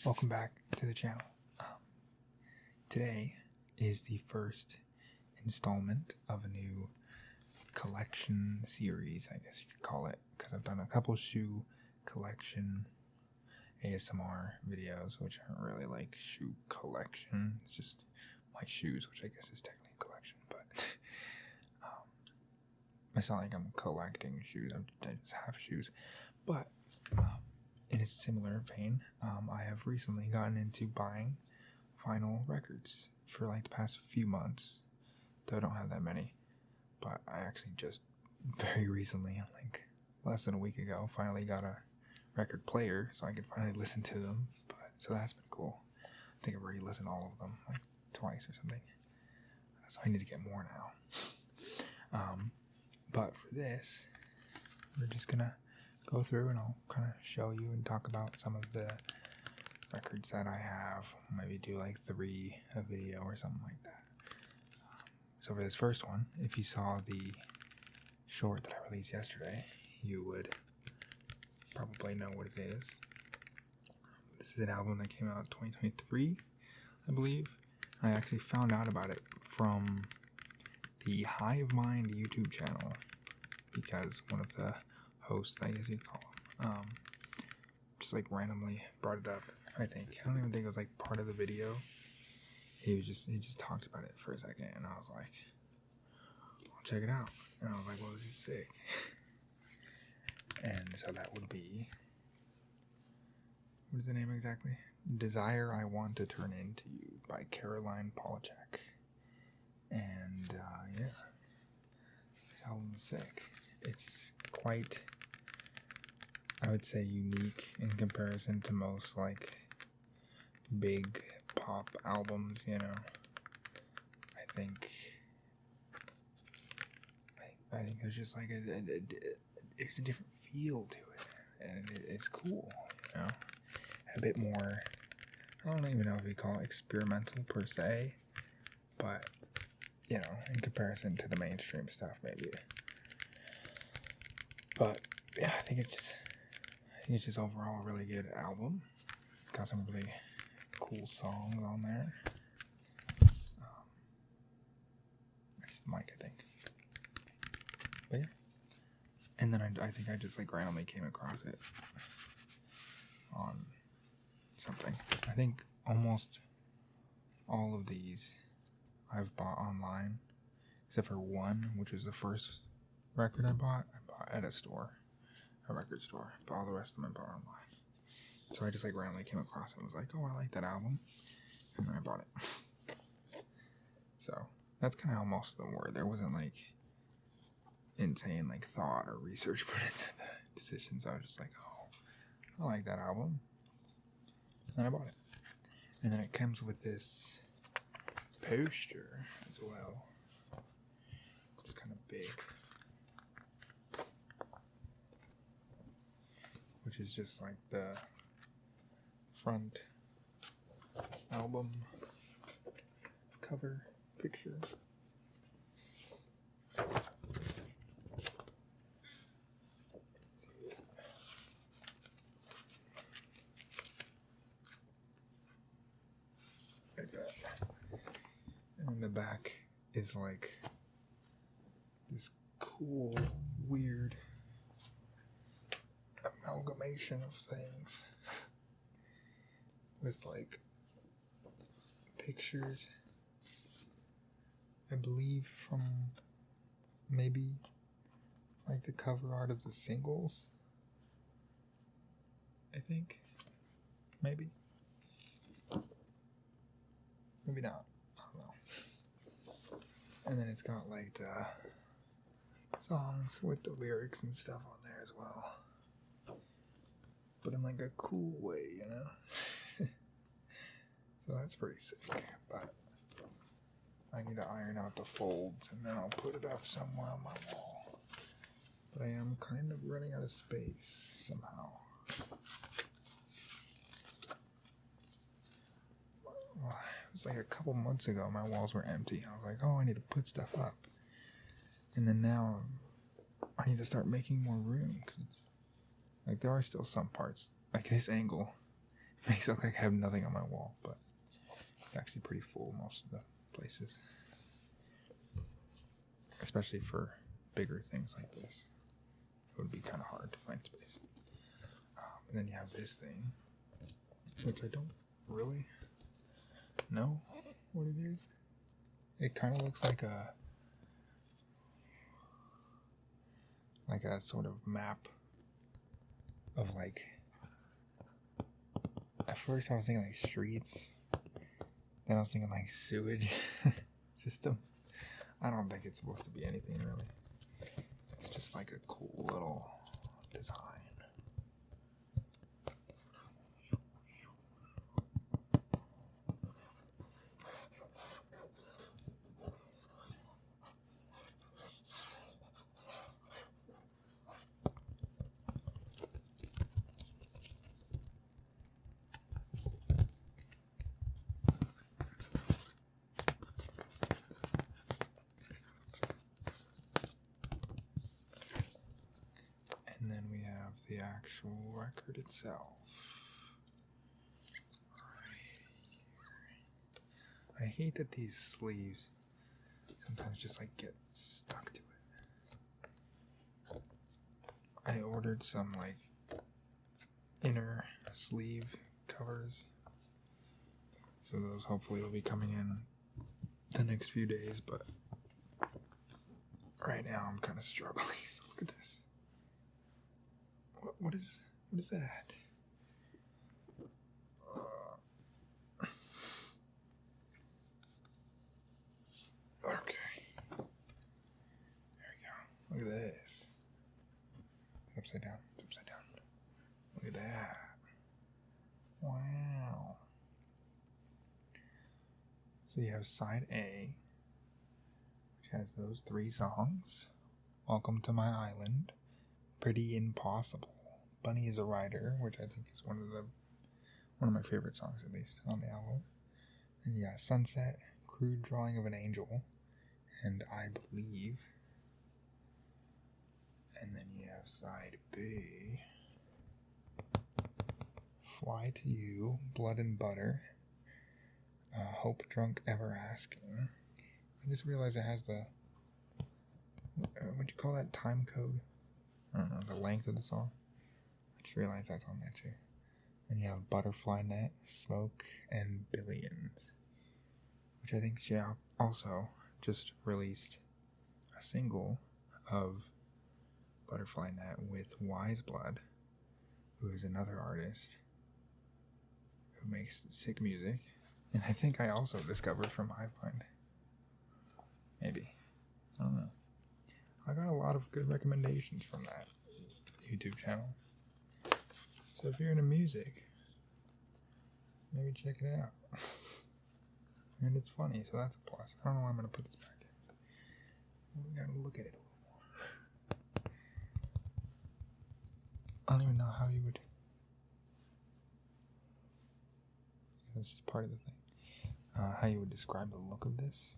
Welcome back to the channel. Today is the first installment of a new collection series, I guess you could call it, because I've done a couple shoe collection ASMR videos, which aren't really like shoe collection. It's just my shoes, which I guess is technically a collection, but it's not like I'm collecting shoes. I just have shoes, but in a similar vein, I have recently gotten into buying vinyl records for like the past few months, though I don't have that many, but I actually just very recently, like less than a week ago, finally got a record player so I could finally listen to them. So that's been cool. I think I've already listened to all of them like twice or something, so I need to get more now. But for this, we're just gonna go through and I'll kind of show you and talk about some of the records that I have. Maybe do like a video or something like that. So for this first one, if you saw the short that I released yesterday, you would probably know what it is. This is an album that came out in 2023, I believe. I actually found out about it from the Hive Mind YouTube channel because one of the hosts, I guess you'd call him, just like randomly brought it up. I don't even think it was like part of the video. He just talked about it for a second, and I was like, I'll check it out. And I was like, well, this is sick. And so that would be, what is the name exactly? Desire I Want to Turn Into You by Caroline Polachek. And yeah, this album is sick. It's quite, I would say, unique in comparison to most like big pop albums, you know. I think there's just like there's a different feel to it, and it's cool, you know. A bit more, I don't even know if you call it experimental per se, but you know, in comparison to the mainstream stuff, maybe. But yeah, I think it's just overall a really good album. Got some really cool songs on there. There's the mic, I think. But yeah. And then I think I just like randomly came across it on something. I think almost all of these I've bought online, except for one, which was the first record I bought at a record store, but all the rest of them I bought online. So I just like randomly came across it and was like, oh, I like that album, and then I bought it. So that's kind of how most of them were. There wasn't like insane like thought or research put into the decisions. I was just like, oh, I like that album, and I bought it. And then it comes with this poster as well. It's kind of big, which is just like the front album cover picture. Like that. And in the back is like this cool, weird amalgamation of things with like pictures, I believe, from maybe like the cover art of the singles, I think. Maybe not, I don't know. And then it's got like the songs with the lyrics and stuff on there as well, but in like a cool way, you know. So that's pretty sick, but I need to iron out the folds and then I'll put it up somewhere on my wall. But I am kind of running out of space somehow. Well, it was like a couple months ago my walls were empty. I was like, oh, I need to put stuff up. And then now I need to start making more room, because like there are still some parts, like this angle Makes it look like I have nothing on my wall, but it's actually pretty full most of the places. Especially for bigger things like this. It would be kind of hard to find space. And then you have this thing, which I don't really know what it is. It kind of looks like a sort of map of like, at first I was thinking like streets, then I was thinking like sewage system. I don't think it's supposed to be anything really. It's just like a cool little design. And then we have the actual record itself. I hate that these sleeves sometimes just like get stuck to it. I ordered some like inner sleeve covers, so those hopefully will be coming in the next few days, but right now I'm kind of struggling. Look at this. What is that? Okay. There we go. Look at this. It's upside down. It's upside down. Look at that. Wow. So you have side A, which has those 3 songs. Welcome to My Island. Pretty Impossible. Bunny is a Rider, which I think is one of my favorite songs, at least, on the album. And you got Sunset, Crude Drawing of an Angel, and I Believe. And then you have side B, Fly to You, Blood and Butter, Hope Drunk Ever Asking. I just realized it has the, what'd you call that, time code? I don't know, the length of the song. I just realized that's on there too. Then you have Butterfly Net, Smoke, and Billions, which I think she also just released a single of Butterfly Net with Wise Blood, who is another artist who makes sick music, and I think I also discovered from Highfind. Maybe. I don't know. I got a lot of good recommendations from that YouTube channel. So if you're into music, maybe check it out. And it's funny, so that's a plus. I don't know why I'm going to put this back in. We gotta look at it a little more. I don't even know how you would... That's just part of the thing. How you would describe the look of this.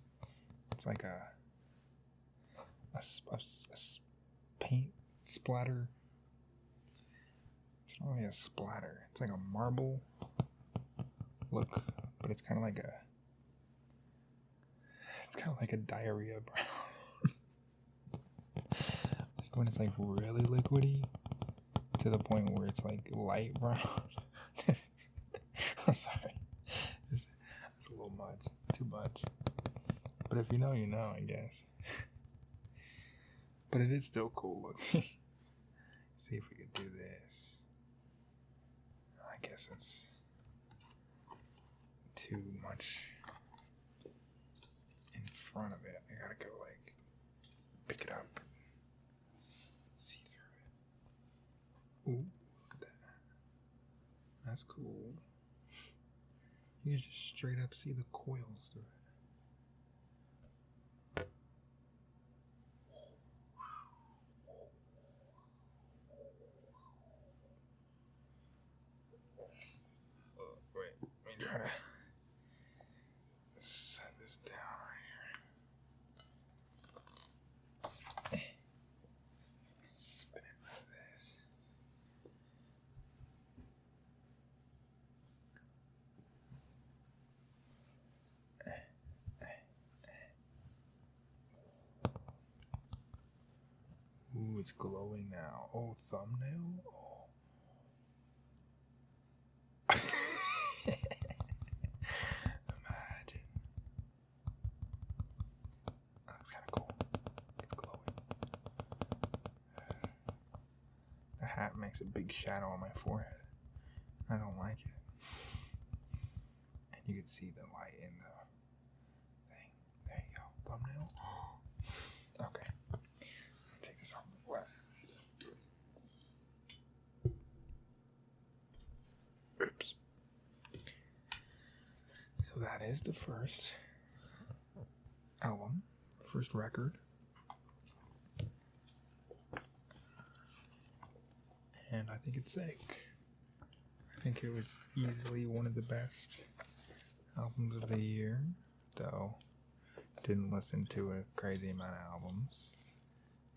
It's like a paint splatter. It's not really a splatter. It's like a marble look, but it's kind of like a diarrhea brown. Like when it's like really liquidy to the point where it's like light brown. I'm sorry. It's a little much. It's too much. But if you know, you know, I guess. But it is still cool looking. See if we could do this. I guess it's too much in front of it. I gotta go like pick it up and see through it. Ooh, look at that. That's cool. You can just straight up see the coils through it. Wait, let me try to set this down right here. Spin it like this. Ooh, it's glowing now. Oh, thumbnail? Oh. Imagine. That looks kind of cool. It's glowing. The hat makes a big shadow on my forehead. I don't like it. And you can see the light in the thing. There you go. Thumbnail. Okay. Take this off. What? Oops. So that is the first album, first record. And I think it's sick. I think it was easily one of the best albums of the year, though didn't listen to a crazy amount of albums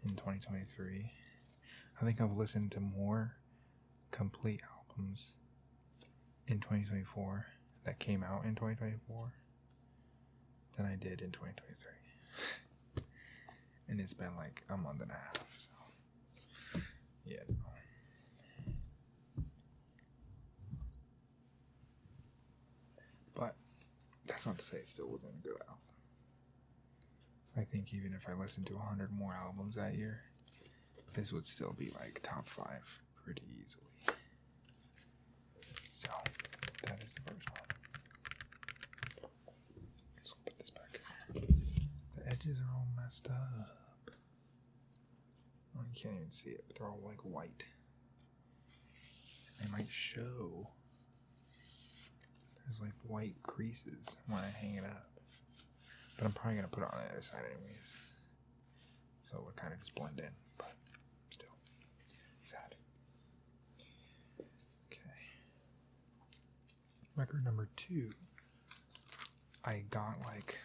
in 2023. I think I've listened to more complete albums in 2024 that came out in 2024 than I did in 2023. And it's been like a month and a half, so yeah. But that's not to say it still wasn't a good album. I think even if I listened to 100 more albums that year, this would still be like top 5 pretty easily. So, that is the first one. Guess we'll put this back in. The edges are all messed up. Oh, you can't even see it, but they're all like white. They might show. There's like white creases when I hang it up. But I'm probably going to put it on the other side anyways. So it would kind of just blend in. But still. Sad. Okay. Record number 2. I got like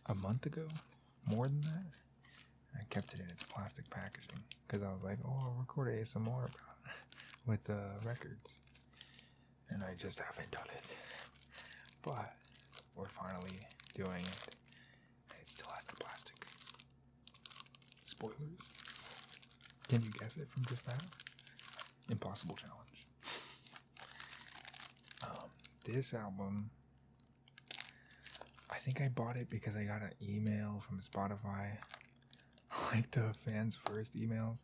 a month ago. More than that. I kept it in its plastic packaging. Because I was like, oh, I'll record ASMR about it with the records. And I just haven't done it. But we're finally doing it. And it still has the plastic. Spoilers. Can you guess it from just that? Impossible challenge. This album, I think I bought it because I got an email from Spotify. Like the fans' first emails.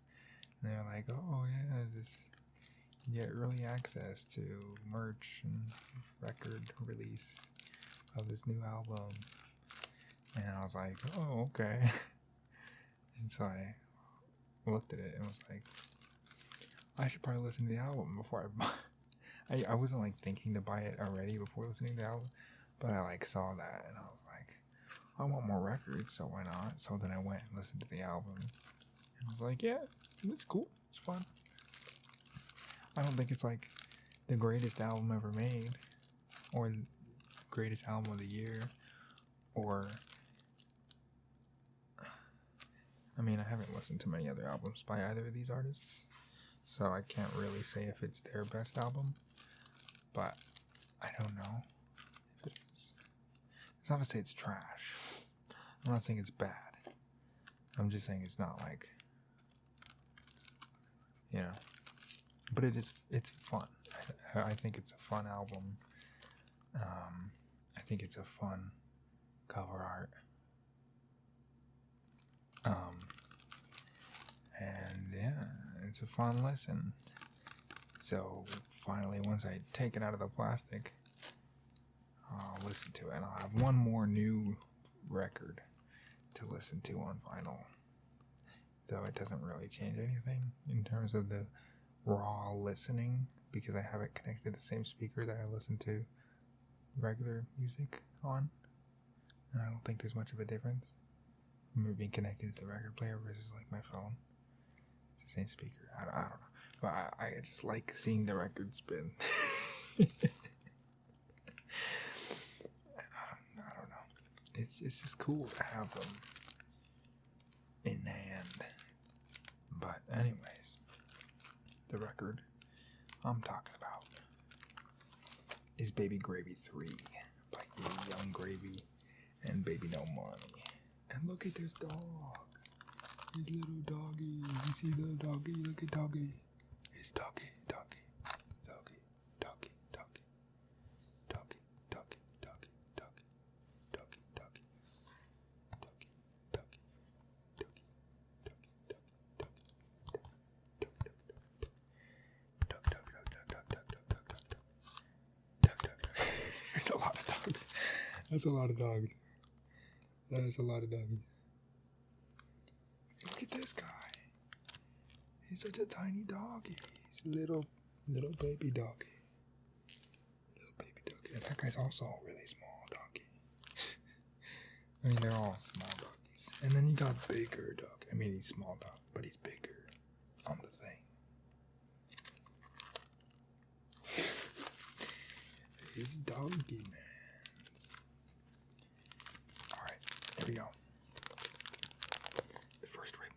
And they're like, oh yeah, you get early access to merch and record release of this new album. And I was like, oh, okay. And so I looked at it and was like, I should probably listen to the album before I buy. I wasn't like thinking to buy it already before listening to the album, but I like saw that and I was like, I want more records, so why not? So then I went and listened to the album and I was like, yeah, it's cool, it's fun. I don't think it's like the greatest album ever made, or the greatest album of the year, or I mean, I haven't listened to many other albums by either of these artists, so I can't really say if it's their best album, but I don't know if it is. It's not to say it's trash. I'm not saying it's bad. I'm just saying it's not like, you know, but it's fun. I think it's a fun album. I think it's a fun cover art. And yeah, it's a fun listen. So finally, once I take it out of the plastic, I'll listen to it. And I'll have one more new record to listen to on vinyl. Though it doesn't really change anything in terms of the raw listening, because I have it connected to the same speaker that I listen to regular music on. And I don't think there's much of a difference from it being connected to the record player versus like my phone. It's the same speaker. I don't know. But I just like seeing the record spin. I don't know. It's just cool to have them in hand. But anyways, the record I'm talking about is Baby Gravy 3 by Young Gravy and Baby No Money. And look at this dog. His little doggy. You see the doggy? Look at doggy. It's doggy. Doggy. Doggy. Doggy. Doggy. Doggy. Doggy. Doggy. Doggy. Doggy. Doggy. Doggy. Doggy. There's a lot of dogs. That's a lot of dogs. That is a lot of doggies. Look at this guy. He's such a tiny doggy. He's a little baby doggy. Little baby doggy. And that guy's also a really small doggy. I mean, they're all small doggies. And then you got bigger dog. I mean, he's small dog, but he's bigger on the thing. He's doggy, man. Alright, here we go. The first rip.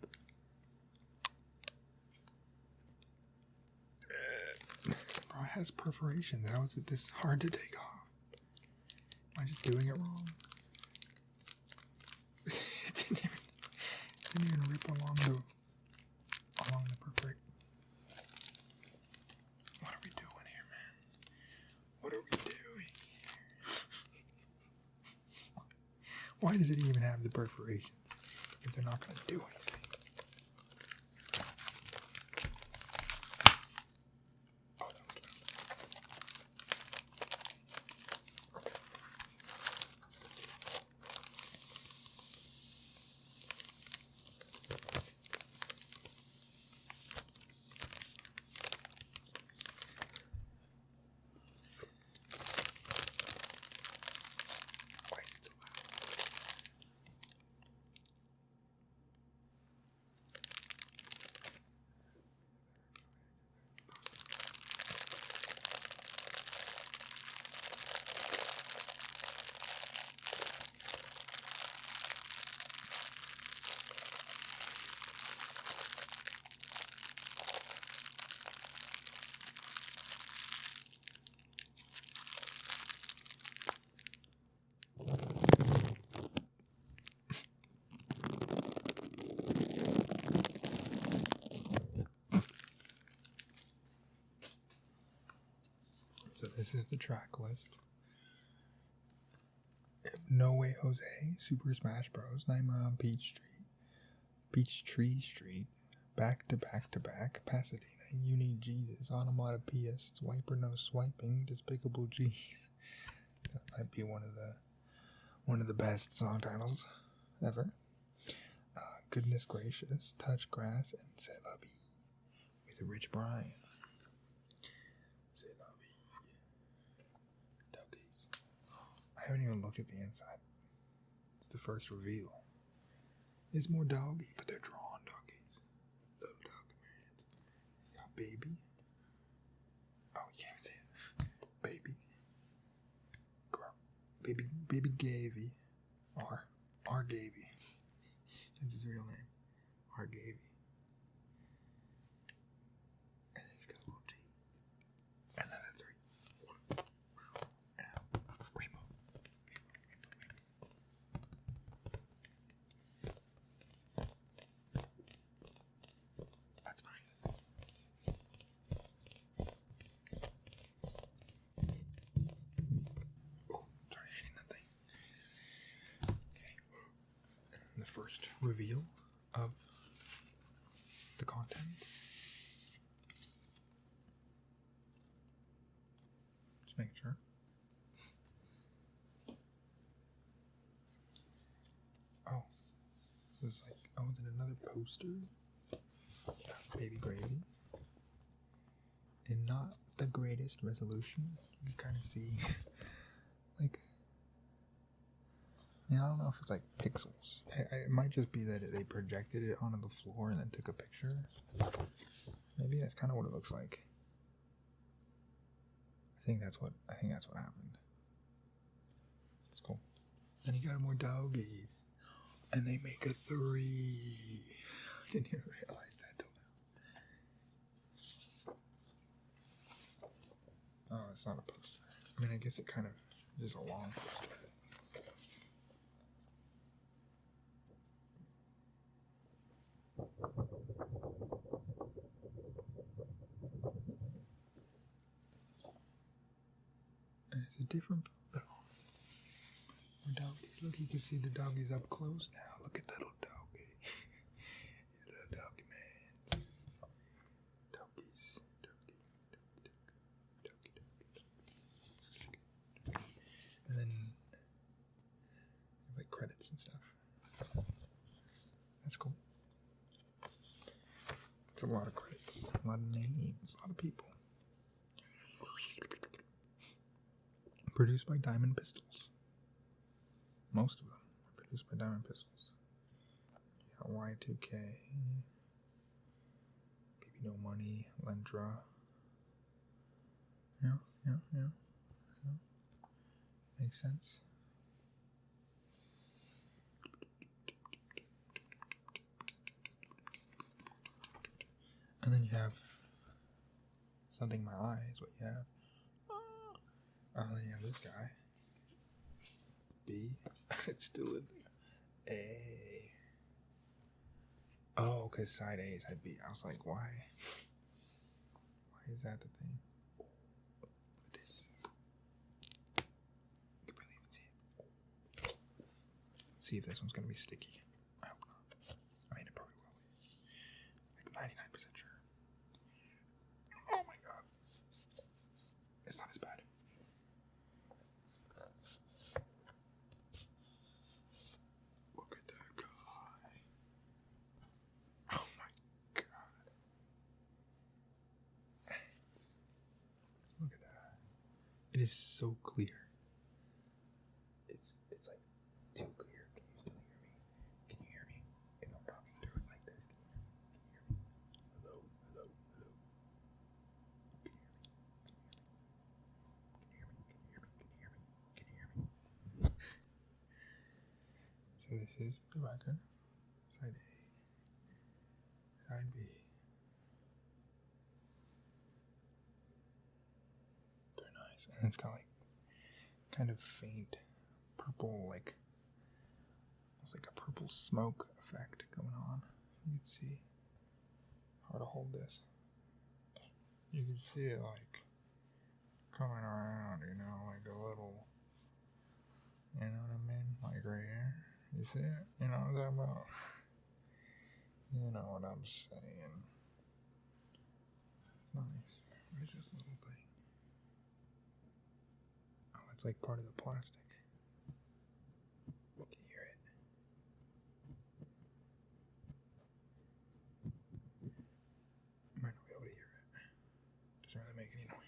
Bro, it has perforations. How is it this hard to take off? Am I just doing it wrong? It didn't even rip along the perforation. What are we doing here, man? What are we doing here? Why does it even have the perforations if they're not going to do anything? Oh, that was loud. Why is it so loud? So this is the track list. No Way Jose, Super Smash Bros, Nightmare on Peachtree Street, Back to Back to Back, Pasadena, You Need Jesus, Automata PS, Swiper No Swiping, Despicable G's. That might be one of the best song titles ever. Goodness Gracious, Touch Grass, and C'est La Vie with Rich Brian. C'est La Vie. Doggies. I haven't even looked at the inside. It's the first reveal. It's more doggy, but they're drawn doggies. Love doggy man. Got baby. Oh, you can't see it. Baby. Girl. Baby Gavy. R Gavy. That's his real name. R Gavy. And he's got a little G. And then a 3. And a rainbow. That's nice. Oh, sorry, hitting that thing. Okay. And the first reveal of the contents. Just making sure. Oh, this is like, oh, is it another poster? Yeah, Baby Gravy. And not the greatest resolution. You kind of see, like, yeah, I don't know if it's like pixels. It might just be that they projected it onto the floor and then took a picture. Maybe that's kind of what it looks like. I think that's what happened. It's cool. Then you got more doggies. And they make a 3. I didn't even realize that till now. Oh, it's not a poster. I mean, I guess it kind of is a long poster. It's a different photo. More doggies. Look, you can see the doggies up close now. Look at little doggy. Little doggy man. Doggies. Doggy. And then like credits and stuff. That's cool. It's a lot of credits, a lot of names, a lot of people. Produced by Diamond Pistols. Most of them are produced by Diamond Pistols. Yeah, Y2K, Baby No Money, Lendra. Yeah. Makes sense. And then you have Something in My Eye is what you have. Then you have this guy. B. It's still in there. A. Oh, because side A is side B. I was like, why? Why is that the thing? Look at this. You can barely even see it. Let's see if this one's going to be sticky. I hope not. I mean, it probably will be. Like 99% sure. Oh my god. It's not as bad. Look at that guy. Oh my god. Look at that. It is so clear. It's like too clear. Can you still hear me? Can you hear me? If I'm talking through it like this, can you hear me? Hello. Can you hear me? So this is the record. Side A. Side B. Very nice. And it's got like kind of faint purple, like almost like a purple smoke effect going on. You can see. Hard to hold this. You can see it like coming around, like a little, you know what I mean? Like right here. You see it? You know what I'm talking about? You know what I'm saying. It's nice. What is this little thing? Oh, it's like part of the plastic. Can you hear it? You might not be able to hear it. Doesn't really make any noise.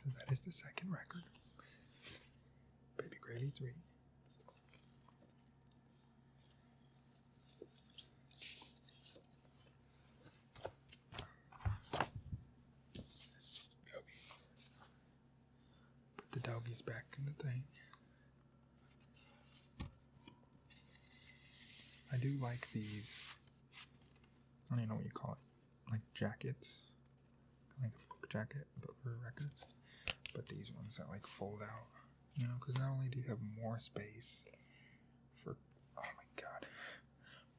So that is the second record. Baby Gravy 3. Doggies. Put the doggies back in the thing. I do like these, I don't even know what you call it, like jackets, like a book jacket, but for records. But these ones that like fold out, because not only do you have more space for, oh my god,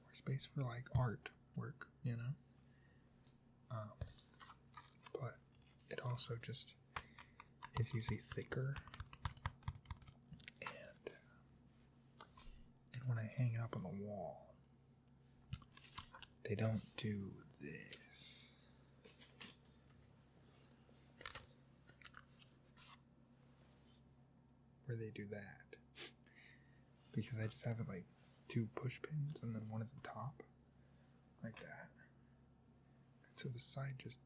more space for like artwork, but it also just is usually thicker, and when I hang it up on the wall, they don't do this. Where they do that. Because I just have it like 2 push pins and then one at the top. Like that. And so the side just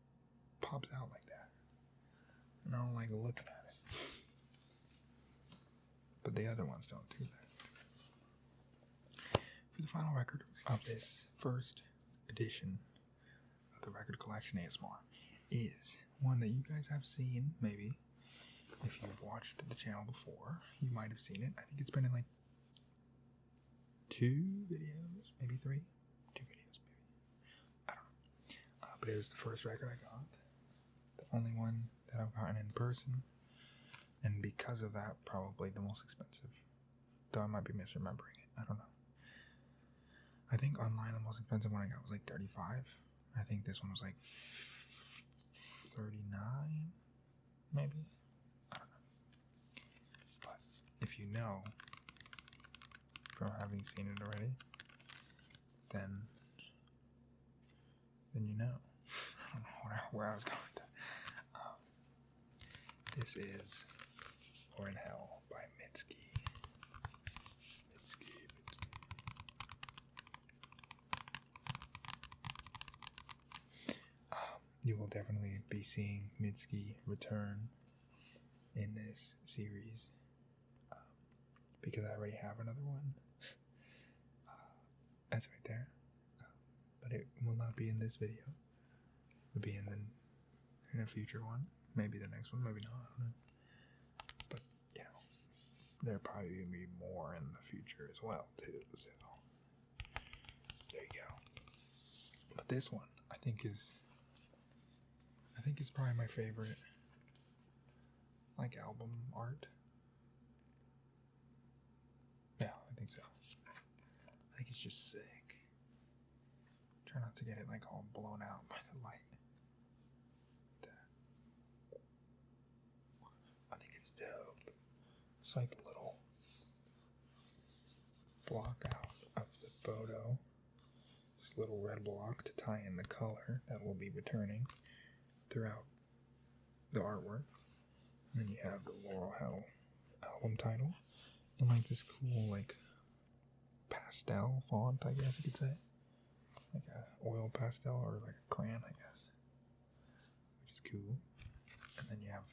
pops out like that. And I don't like looking at it. But the other ones don't do that. For the final record of this first edition of the record collection ASMR is one that you guys have seen, maybe. if you've watched the channel before, you might have seen it. I think it's been in like 2 videos, maybe 3. 2 videos, maybe. I don't know. But it was the first record I got. The only one that I've gotten in person. And because of that, probably the most expensive. Though I might be misremembering it. I don't know. I think online the most expensive one I got was like $35. I think this one was like $39, maybe. I don't know. But if you know from having seen it already, then you know. I don't know where I was going with that. This is Or in Hell by Mitski. You will definitely be seeing Mitski return in this series because I already have another one. That's right there. But it will not be in this video. It'll be in a future one. Maybe the next one, maybe not, I don't know. But, you know, there'll probably be more in the future as well, too. So, there you go. But this one, I think is probably my favorite, like, album art. Yeah, I think so. I think it's just sick. Try not to get it, like, all blown out by the light. I think it's dope. It's like a little block out of the photo. This little red block to tie in the color that will be returning throughout the artwork. And then you have the Laurel Hell album title. And like this cool like pastel font, I guess you could say. Like a oil pastel or like a crayon, I guess. Which is cool. And then you have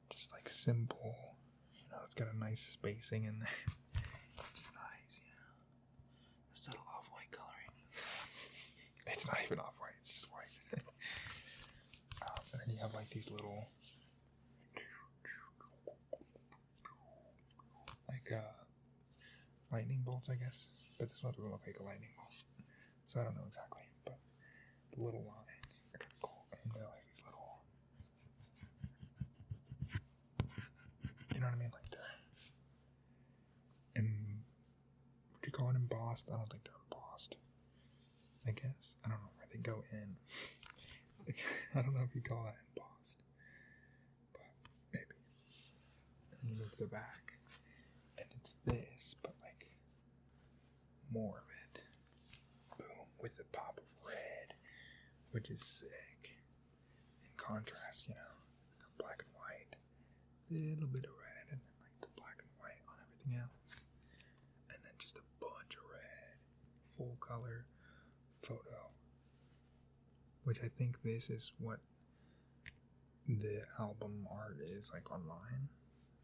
just like simple, you know, it's got a nice spacing in there. It's just nice, you know. There's little off-white coloring. It's not even off-white, it's just white. And then you have like these little like lightning bolts, I guess. But this one doesn't look like a lightning bolt. So I don't know exactly, but the little lines are kind of cool. And they're like these little, you know what I mean? Like they're, would you call it embossed? I don't think they're embossed. I guess. I don't know where they go in. I don't know if you call that embossed. But maybe. And you look at the back. And it's this, but like more of it. Boom. With a pop of red. Which is sick. In contrast, you know. Black and white. Little bit of red. And then like the black and white on everything else. And then just a bunch of red. Full color photo. Which I think this is what the album art is like online.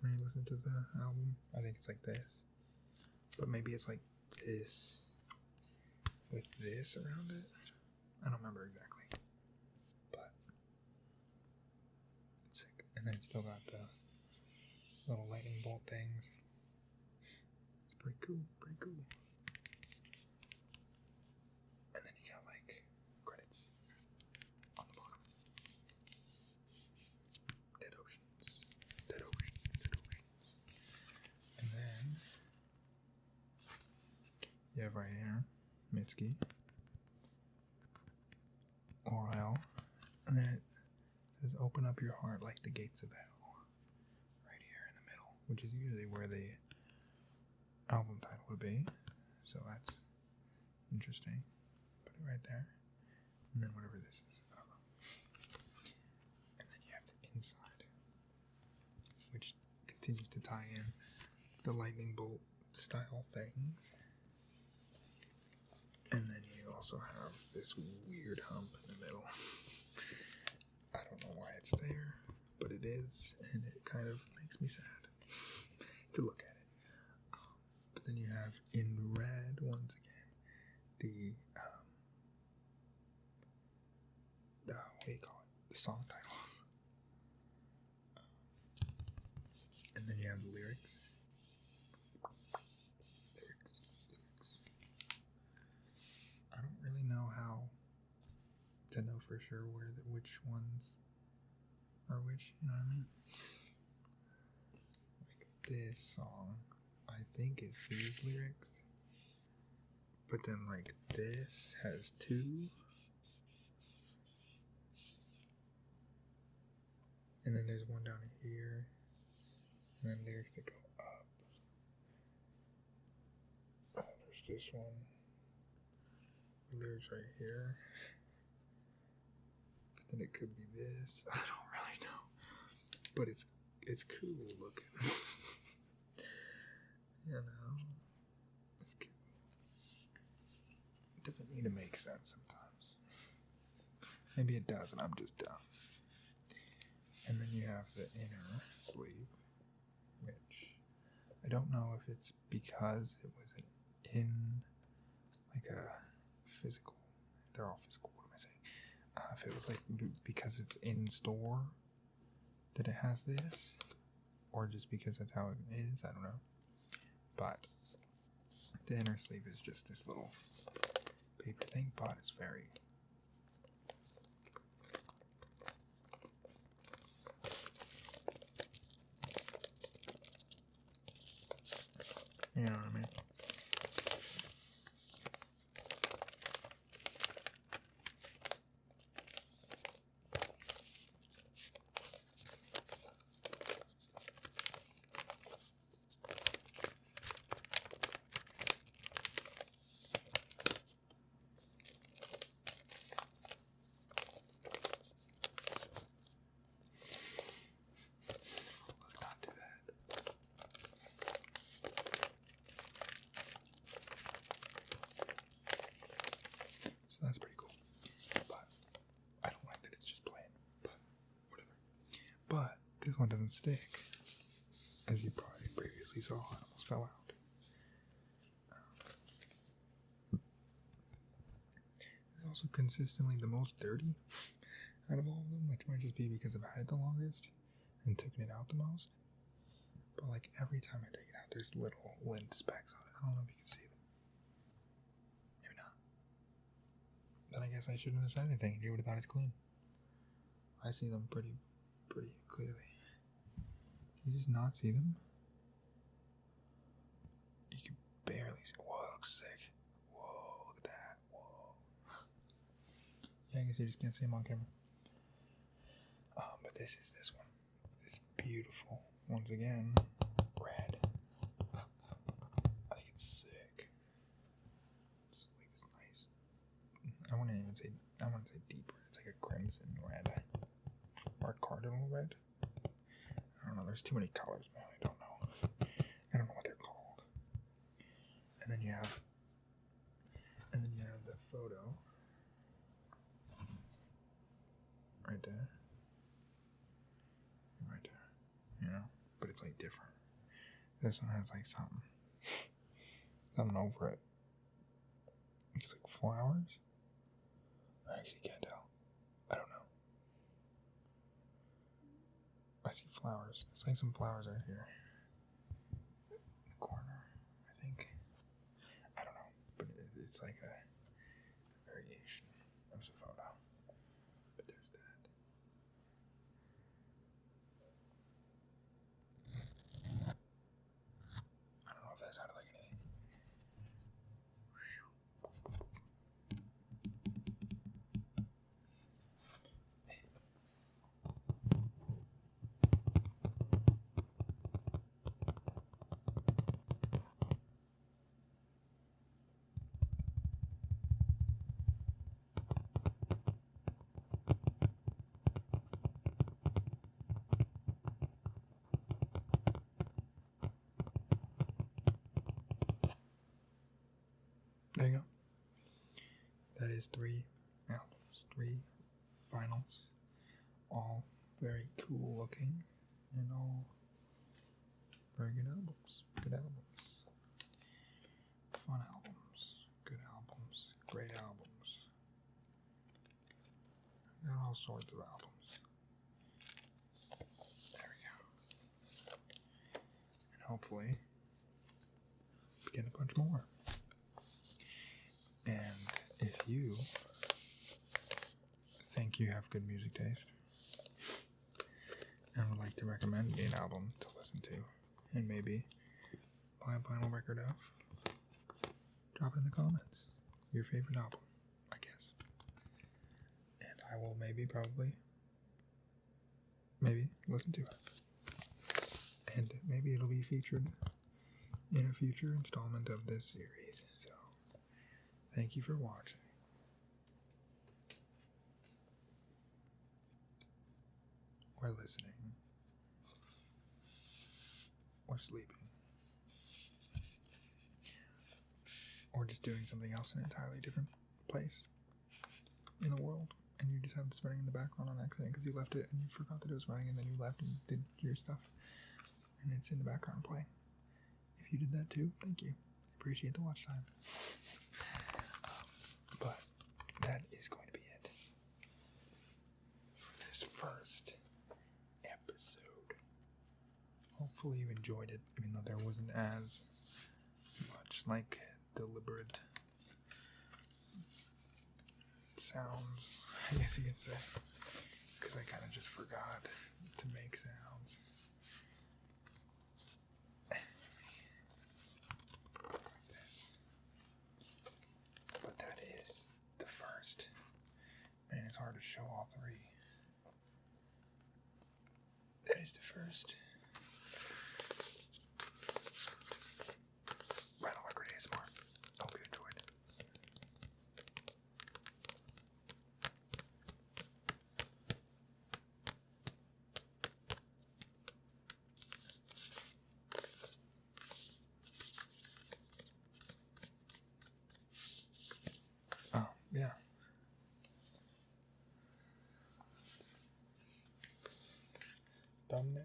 When you listen to the album, I think it's like this. But maybe it's like this with this around it. I don't remember exactly. But it's sick. And then it's still got the little lightning bolt things. It's pretty cool, pretty cool. And then you got like credits on the bottom. Dead oceans. Dead oceans. Dead oceans. And then you have right here Mitski, Laurel Hell, and then it says open up your heart like the gates of hell. Right here in the middle, which is usually where the album title would be. So that's interesting. Put it right there. And then whatever this is. I don't know. And then you have the inside, which continues to tie in the lightning bolt style things. And then you also have this weird hump in the middle. I don't know why it's there, but it is, and it kind of makes me sad to look at it. But then you have in red, once again, the what do you call it? The song title. you have the lyrics. I don't really know how to know for sure which ones are which, you know what I mean? Like this song, I think is these lyrics, but then like this has two, and then there's one down here, and then lyrics that go up. There's this one, lyrics right here, but then it could be this. I don't really know, but it's cool looking. You know, it's cool. It doesn't need to make sense sometimes. Maybe it does, and I'm just dumb. And then you have the inner sleeve, which I don't know if it's because it was in like a physical. They're all physical. What am I saying? If it was like because it's in store that it has this, or just because that's how it is, I don't know. But the inner sleeve is just this little paper thing, but it's very you know what I mean? Let's not do that. So that's pretty cool. But I don't like that it's just plain. But whatever. But this one doesn't stick. As you probably previously saw, it almost fell out. It's also consistently the most dirty out of all of them, which might just be because I've had it the longest and taken it out the most. But like every time I take it out, there's little lint specks on it. I don't know if you can see them. Maybe not. Then I guess I shouldn't have said anything. You would have thought it's clean. I see them pretty clearly. Can you just not see them? You can barely see. Whoa, that looks sick. Whoa, look at that. Whoa. Yeah, I guess you just can't see them on camera. But this is this one. This beautiful. Once again, red. I think it's sick. Just like this nice. I want to say deeper. It's like a crimson red. Or a cardinal red. I don't know. There's too many colors, man. I don't know what they're called. And then you have the photo right there. Right there. You know? But it's like different. This one has like something over it. It's like flowers. I actually can't tell. I don't know. I see flowers. There's like some flowers right here. In the corner, I think. I don't know. But it's like a variation of the photo. But there's that. I don't know if that sounded like anything. There you go. That is 3 albums, 3 finals, all very cool looking, and all very good albums. Good albums. Fun albums. Good albums. Great albums. Got all sorts of albums. There we go. hopefully get a bunch more. And if you think you have good music taste and would like to recommend me an album to listen to and maybe buy a vinyl record of, drop it in the comments. Your favorite album, I guess. And I will maybe listen to it. And maybe it'll be featured in a future installment of this series. So, thank you for watching. Or listening. Or sleeping. Or just doing something else in an entirely different place in the world. And you just have this running in the background on accident because you left it and you forgot that it was running, and then you left and did your stuff. And it's in the background playing. If you did that too, thank you. I appreciate the watch time. But that is going to be it for this first episode. Hopefully you enjoyed it, even though there wasn't as much like deliberate sounds, I guess you could say, because I kind of just forgot to make sounds. Like this. But that is the first. Man, it's hard to show all three. That is the first. Vinyl record ASMR. Hope you enjoyed. Oh, yeah. Thumbnail.